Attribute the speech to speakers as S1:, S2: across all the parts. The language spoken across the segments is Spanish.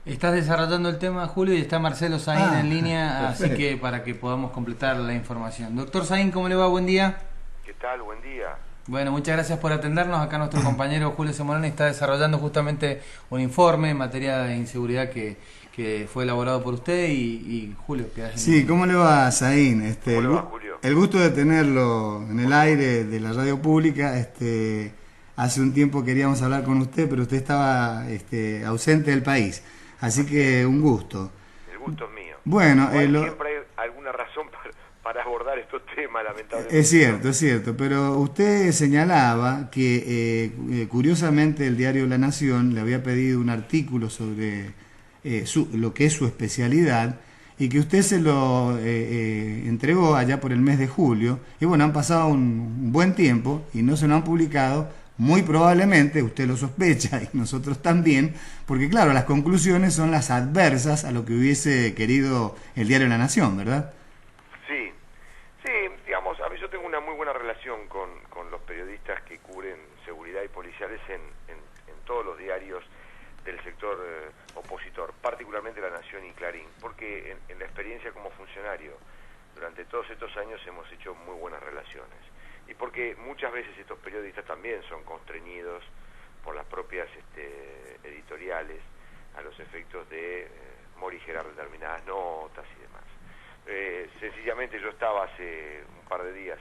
S1: Estás desarrollando el tema, Julio, y está Marcelo Saín en línea, así
S2: Perfecto.
S1: que para que podamos completar la información. Doctor Saín, ¿cómo le va? Buen día.
S3: ¿Qué tal? Buen día.
S1: Bueno, muchas gracias por atendernos. Acá nuestro compañero Julio Semolani está desarrollando justamente un informe en materia de inseguridad que fue elaborado por usted y Julio, quedás en
S2: Sí,
S1: línea.
S2: ¿cómo le va, Saín?
S3: ¿Cómo le va, Julio?
S2: El gusto de tenerlo en el aire de la radio pública. Hace un tiempo queríamos hablar con usted, pero usted estaba ausente del país. Así que un gusto.
S3: El gusto es mío.
S2: Bueno,
S3: Igual siempre hay alguna razón para abordar estos temas, lamentablemente.
S2: es cierto, pero usted señalaba que curiosamente el diario La Nación le había pedido un artículo sobre lo que es su especialidad y que usted se lo entregó allá por el mes de julio. Y bueno, han pasado un buen tiempo y no se lo han publicado. Muy probablemente, usted lo sospecha y nosotros también, porque claro, las conclusiones son las adversas a lo que hubiese querido el diario La Nación, ¿verdad?
S3: Sí, sí, digamos, a ver, yo tengo una muy buena relación con los periodistas que cubren seguridad y policiales en todos los diarios del sector opositor, particularmente La Nación y Clarín, porque en la experiencia como funcionario durante todos estos años hemos hecho muy buenas relaciones. Y porque muchas veces estos periodistas también son constreñidos por las propias editoriales a los efectos de morigerar determinadas notas y demás. Sencillamente yo estaba hace un par de días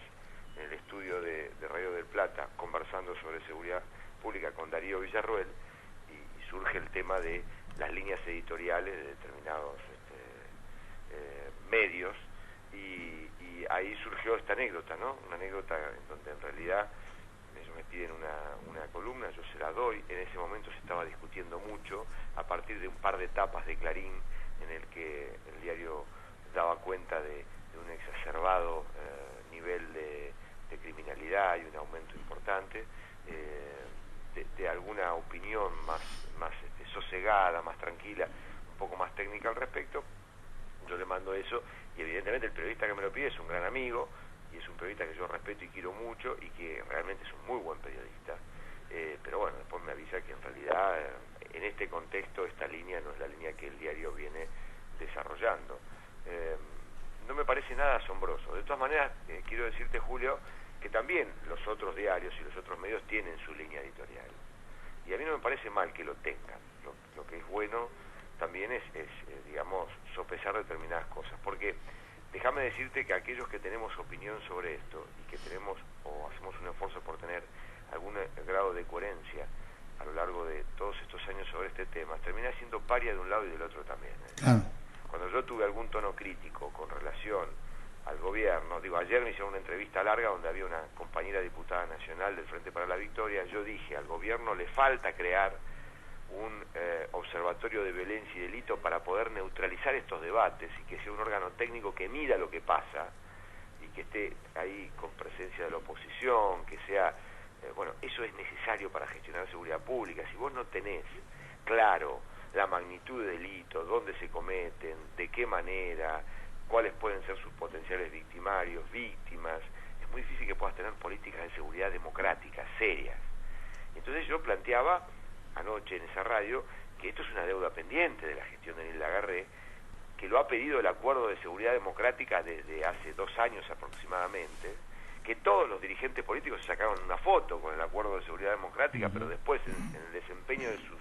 S3: en el estudio de Radio del Plata conversando sobre seguridad pública con Darío Villarroel y surge el tema de las líneas editoriales de determinados medios y ahí surgió esta anécdota, ¿no? Una anécdota en donde en realidad ellos me piden una columna, yo se la doy. En ese momento se estaba discutiendo mucho a partir de un par de tapas de Clarín en el que el diario daba cuenta de un exacerbado nivel de criminalidad y un aumento importante, de alguna opinión más sosegada, más tranquila, un poco más técnica al respecto. Yo le mando eso y evidentemente el periodista que me lo pide es un gran amigo y es un periodista que yo respeto y quiero mucho y que realmente es un muy buen periodista, pero bueno, después me avisa que en realidad en este contexto esta línea no es la línea que el diario viene desarrollando. No me parece nada asombroso. De todas maneras, quiero decirte, Julio, que también los otros diarios y los otros medios tienen su línea editorial y a mí no me parece mal que lo tengan. Lo que es bueno también es digamos, sopesar determinadas cosas, porque déjame decirte que aquellos que tenemos opinión sobre esto y que tenemos o hacemos un esfuerzo por tener algún grado de coherencia a lo largo de todos estos años sobre este tema, termina siendo paria de un lado y del otro también.
S2: Claro.
S3: Cuando yo tuve algún tono crítico con relación al gobierno, digo, ayer me hicieron una entrevista larga donde había una compañera diputada nacional del Frente para la Victoria, yo dije, al gobierno le falta crear un observatorio de violencia y delito para poder neutralizar estos debates y que sea un órgano técnico que mida lo que pasa y que esté ahí con presencia de la oposición, que sea, bueno, eso es necesario para gestionar seguridad pública. Si vos no tenés claro la magnitud de delitos, dónde se cometen, de qué manera, cuáles pueden ser sus potenciales victimarios, víctimas, es muy difícil que puedas tener políticas de seguridad democráticas, serias. Entonces yo planteaba anoche en esa radio que esto es una deuda pendiente de la gestión de Nilda Garré, que lo ha pedido el Acuerdo de Seguridad Democrática desde hace 2 años aproximadamente, que todos los dirigentes políticos se sacaron una foto con el Acuerdo de Seguridad Democrática, pero después en el desempeño de sus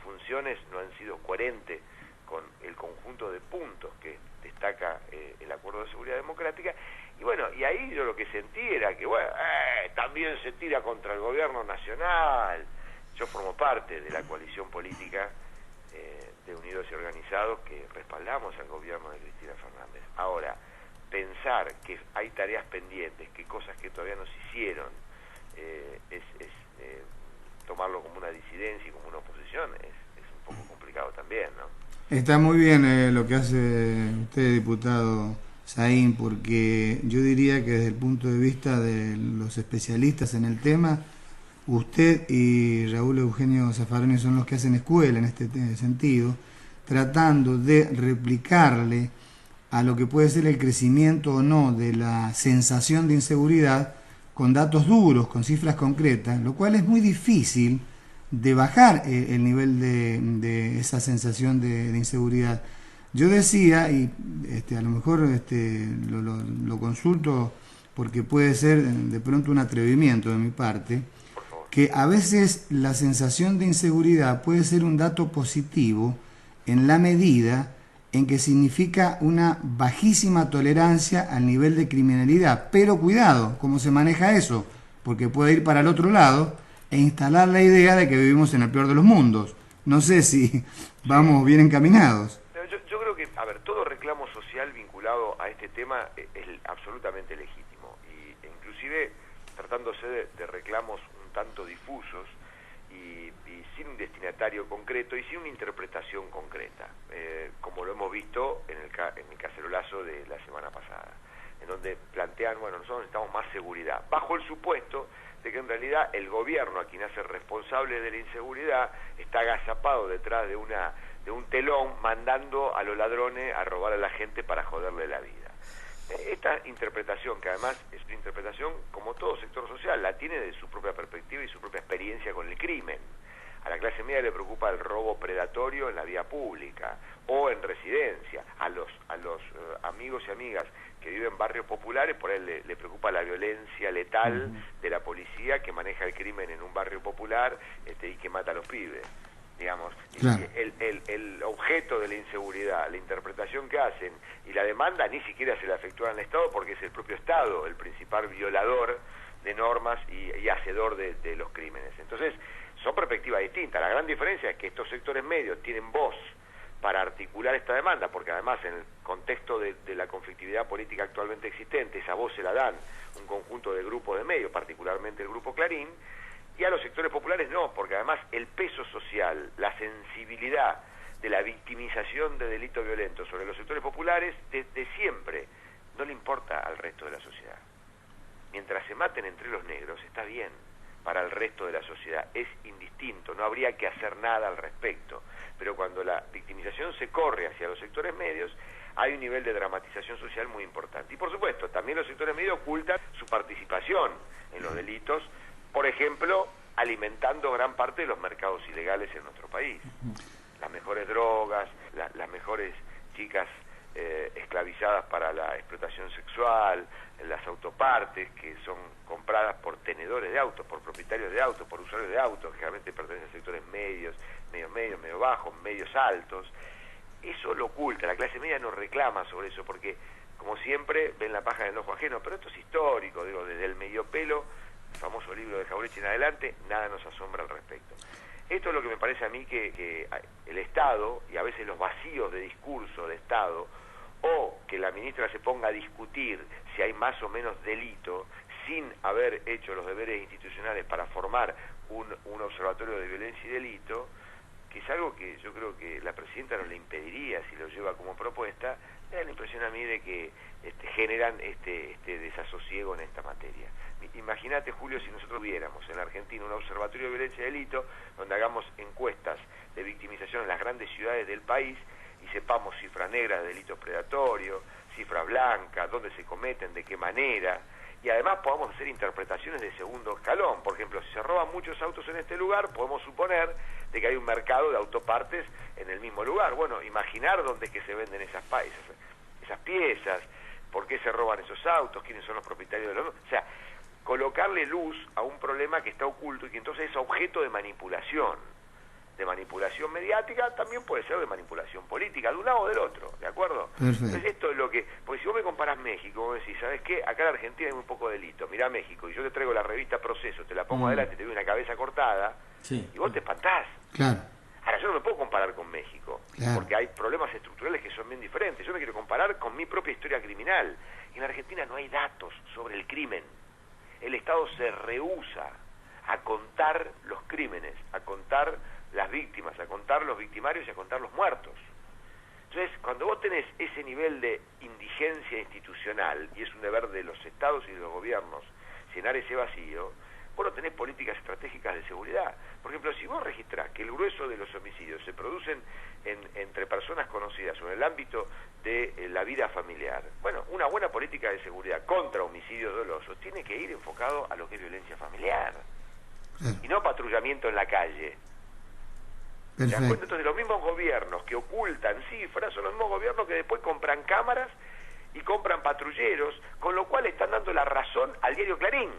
S3: funciones no han sido coherentes con el conjunto de puntos que destaca el Acuerdo de Seguridad Democrática. Y bueno, y ahí yo lo que sentí era que, bueno, también se tira contra el gobierno nacional. Yo formo parte de la coalición política de Unidos y Organizados que respaldamos al gobierno de Cristina Fernández. Ahora, pensar que hay tareas pendientes, que cosas que todavía no se hicieron, es tomarlo como una disidencia y como una oposición, es un poco complicado también, ¿no?
S2: Está muy bien lo que hace usted, diputado Saín, porque yo diría que desde el punto de vista de los especialistas en el tema, usted y Raúl Eugenio Zaffaroni son los que hacen escuela en este sentido, tratando de replicarle a lo que puede ser el crecimiento o no de la sensación de inseguridad con datos duros, con cifras concretas, lo cual es muy difícil de bajar el nivel de esa sensación de inseguridad. Yo decía, y a lo mejor lo consulto porque puede ser de pronto un atrevimiento de mi parte, que a veces la sensación de inseguridad puede ser un dato positivo en la medida en que significa una bajísima tolerancia al nivel de criminalidad. Pero cuidado, ¿cómo se maneja eso? Porque puede ir para el otro lado e instalar la idea de que vivimos en el peor de los mundos. No sé si vamos bien encaminados.
S3: Yo creo que, a ver, todo reclamo social vinculado a este tema es absolutamente legítimo, y inclusive tratándose de reclamos un tanto difusos y sin un destinatario concreto y sin una interpretación concreta, como lo hemos visto en el cacerolazo de la semana pasada, en donde plantean, bueno, nosotros necesitamos más seguridad, bajo el supuesto de que en realidad el gobierno, a quien hace responsable de la inseguridad, está agazapado detrás de un telón, mandando a los ladrones a robar a la gente para joderle la vida. Esta interpretación, que además es una interpretación, como todo sector social, la tiene de su propia perspectiva y su propia experiencia con el crimen. A la clase media le preocupa el robo predatorio en la vía pública o en residencia. A los amigos y amigas que viven en barrios populares, por ahí le preocupa la violencia letal de la policía que maneja el crimen en un barrio popular y que mata a los pibes. Digamos, claro. El objeto de la inseguridad, la interpretación que hacen y la demanda ni siquiera se la efectúa al Estado, porque es el propio Estado el principal violador de normas y hacedor de los crímenes. Entonces, son perspectivas distintas. La gran diferencia es que estos sectores medios tienen voz para articular esta demanda, porque además en el contexto de la conflictividad política actualmente existente, esa voz se la dan un conjunto de grupos de medios, particularmente el Grupo Clarín, y a los sectores populares no, porque además el peso social, la sensibilidad de la victimización de delitos violentos sobre los sectores populares, desde siempre, no le importa al resto de la sociedad. Mientras se maten entre los negros, está bien, para el resto de la sociedad, es indistinto, no habría que hacer nada al respecto. Pero cuando la victimización se corre hacia los sectores medios, hay un nivel de dramatización social muy importante. Y por supuesto, también los sectores medios ocultan su participación en los delitos, por ejemplo, alimentando gran parte de los mercados ilegales en nuestro país. Las mejores drogas, las mejores chicas esclavizadas para la explotación sexual, las autopartes que son compradas por tenedores de autos, por propietarios de autos, por usuarios de autos, que generalmente pertenecen a sectores medios, medio bajos, medios altos. Eso lo oculta, la clase media no reclama sobre eso, porque como siempre ven la paja en el ojo ajeno, pero esto es histórico, digo, desde el medio pelo, el famoso libro de Jauretche en adelante, nada nos asombra al respecto. Esto es lo que me parece a mí que el Estado, y a veces los vacíos de discurso de Estado, o que la ministra se ponga a discutir si hay más o menos delito, sin haber hecho los deberes institucionales para formar un observatorio de violencia y delito, que es algo que yo creo que la presidenta no le impediría si lo lleva como propuesta, me da la impresión a mí de que generan este desasosiego en esta materia. Imagínate, Julio, si nosotros tuviéramos en la Argentina un observatorio de violencia y delito, donde hagamos encuestas de victimización en las grandes ciudades del país y sepamos cifras negras de delitos predatorios, cifras blancas, dónde se cometen, de qué manera, y además podamos hacer interpretaciones de segundo escalón. Por ejemplo, si se roban muchos autos en este lugar, podemos suponer de que hay un mercado de autopartes en el mismo lugar. Bueno, imaginar dónde es que se venden esas piezas, por qué se roban esos autos, quiénes son los propietarios de los... O sea, colocarle luz a un problema que está oculto y que entonces es objeto de manipulación mediática, también puede ser de manipulación política, de un lado o del otro, ¿de acuerdo?
S2: Perfecto.
S3: Entonces esto es lo que... Porque si vos me comparás México, vos decís, ¿sabes qué? Acá en Argentina hay muy poco delito, mirá México, y yo te traigo la revista Proceso, te la pongo adelante, te doy una cabeza cortada, sí, y vos te espantás.
S2: Claro.
S3: Ahora, yo no me puedo comparar con México,
S2: claro,
S3: porque hay problemas estructurales que son bien diferentes. Yo me quiero comparar con mi propia historia criminal. En Argentina no hay datos sobre el crimen. El Estado se rehúsa a contar los crímenes, a contar las víctimas, a contar los victimarios y a contar los muertos. Entonces, cuando vos tenés ese nivel de indigencia institucional, y es un deber de los estados y de los gobiernos llenar ese vacío, vos no tenés políticas estratégicas de seguridad. Por ejemplo, si vos registrás que el grueso de los homicidios se producen entre personas conocidas o en el ámbito de la vida familiar, bueno, una buena política de seguridad contra homicidios dolosos tiene que ir enfocado a lo que es violencia familiar. y no patrullamiento en la calle. ¿Te das cuenta? Entonces los mismos gobiernos que ocultan cifras son los mismos gobiernos que después compran cámaras y compran patrulleros, con lo cual están dando la razón al diario Clarín.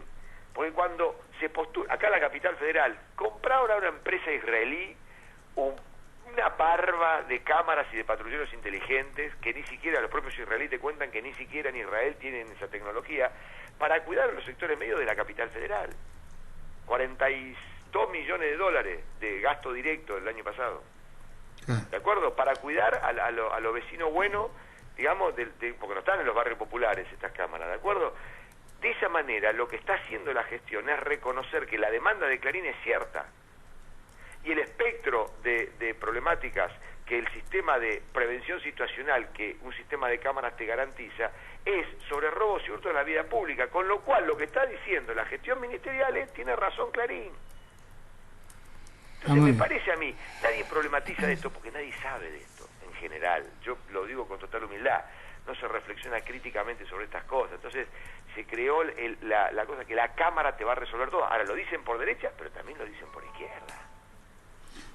S3: Porque cuando se postula, acá en la capital federal, compraron a una empresa israelí una parva de cámaras y de patrulleros inteligentes que ni siquiera los propios israelíes te cuentan que ni siquiera en Israel tienen esa tecnología para cuidar los sectores medios de la capital federal. 42 millones de dólares de gasto directo el año pasado. ¿De acuerdo? Para cuidar a los vecinos buenos, digamos, porque no están en los barrios populares estas cámaras, ¿de acuerdo? De esa manera, lo que está haciendo la gestión es reconocer que la demanda de Clarín es cierta. Y el espectro de problemáticas que el sistema de prevención situacional, que un sistema de cámaras te garantiza, es sobre robos y hurtos de la vida pública, con lo cual lo que está diciendo la gestión ministerial es, tiene razón Clarín. Entonces me parece a mí, nadie problematiza de esto porque nadie sabe de esto en general, yo lo digo con total humildad, no se reflexiona críticamente sobre estas cosas, entonces se creó la cosa que la cámara te va a resolver todo. Ahora lo dicen por derecha, pero también lo dicen por izquierda.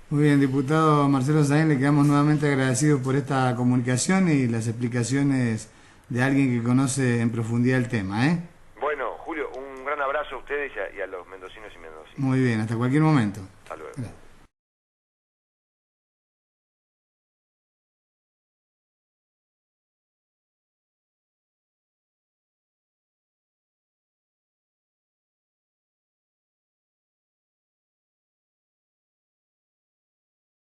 S2: Muy bien, diputado Marcelo Sáenz, le quedamos nuevamente agradecidos por esta comunicación y las explicaciones de alguien que conoce en profundidad el tema, ¿eh?
S3: Bueno, Julio, un gran abrazo a ustedes y a los mendocinos y mendocinas.
S2: Muy bien, hasta cualquier momento.
S3: Hasta luego.
S2: Gracias.